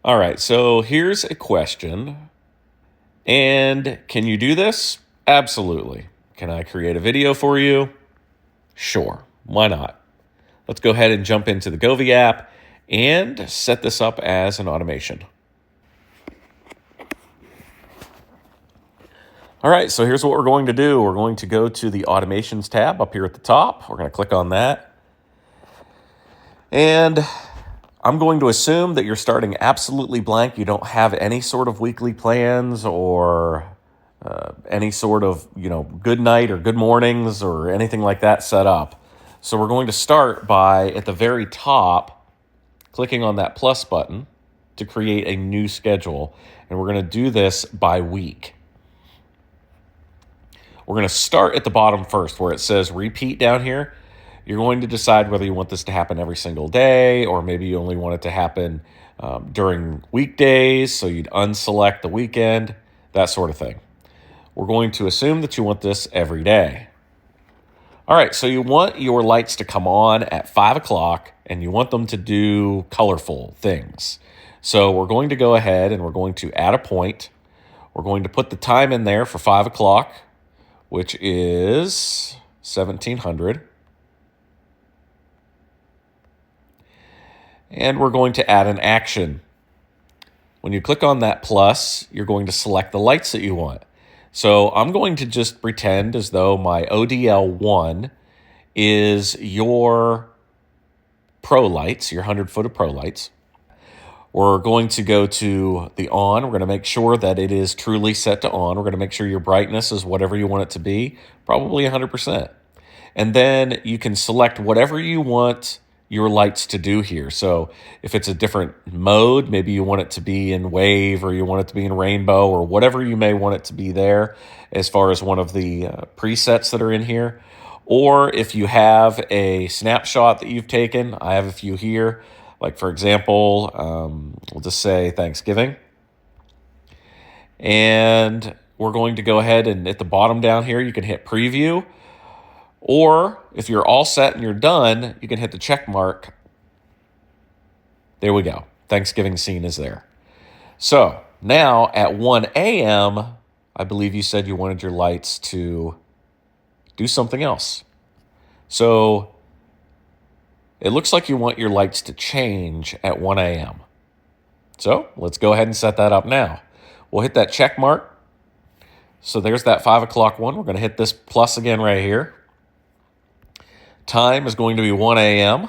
All right, so here's a question. And can you do this? Absolutely. Can I create a video for you? Sure. Why not? Let's go ahead and jump into the Govee app and set this up as an automation. All right, so here's what we're going to do. We're going to go to the Automations tab up here at the top. We're going to click on that. And I'm going to assume that you're starting absolutely blank. You don't have any sort of weekly plans or any sort of, good night or good mornings or anything like that set up. So we're going to start by, at the very top, clicking on that plus button to create a new schedule. And we're going to do this by week. We're going to start at the bottom first where it says repeat down here. You're going to decide whether you want this to happen every single day, or maybe you only want it to happen during weekdays, so you'd unselect the weekend, that sort of thing. We're going to assume that you want this every day. All right, so you want your lights to come on at 5 o'clock, and you want them to do colorful things. So we're going to go ahead and we're going to add a point. We're going to put the time in there for 5 o'clock, which is 1700. And we're going to add an action. When you click on that plus, you're going to select the lights that you want. So I'm going to just pretend as though my ODL1 is your pro lights, your 100-foot of pro lights. We're going to go to the on. We're going to make sure that it is truly set to on. We're going to make sure your brightness is whatever you want it to be, probably 100%. And then you can select whatever you want your lights to do here. So if it's a different mode, maybe you want it to be in wave or you want it to be in rainbow or whatever you may want it to be there as far as one of the presets that are in here. Or if you have a snapshot that you've taken, I have a few here. Like for example, we'll just say Thanksgiving. And we're going to go ahead and at the bottom down here, you can hit preview. Or if you're all set and you're done, you can hit the check mark. There we go. Thanksgiving scene is there. So now at 1 a.m., I believe you said you wanted your lights to do something else. So it looks like you want your lights to change at 1 a.m. So let's go ahead and set that up now. We'll hit that check mark. So there's that 5 o'clock one. We're going to hit this plus again right here. Time is going to be 1 a.m.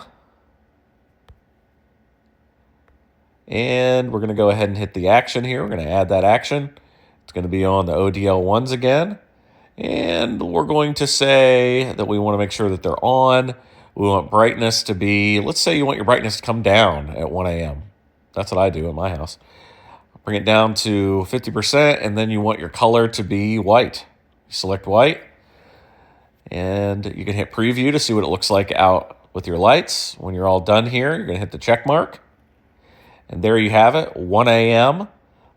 And we're going to go ahead and hit the action here. We're going to add that action. It's going to be on the ODL1s again. And we're going to say that we want to make sure that they're on. We want brightness to be, let's say you want your brightness to come down at 1 a.m. That's what I do at my house. Bring it down to 50%, and then you want your color to be white. Select white. And you can hit preview to see what it looks like out with your lights. When you're all done here, you're going to hit the check mark. And there you have it, 1 a.m.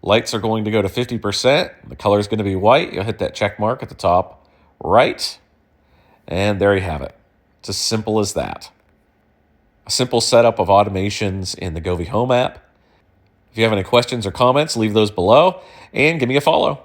Lights are going to go to 50%. The color is going to be white. You'll hit that check mark at the top right. And there you have it. It's as simple as that. A simple setup of automations in the Govee Home app. If you have any questions or comments, leave those below and give me a follow.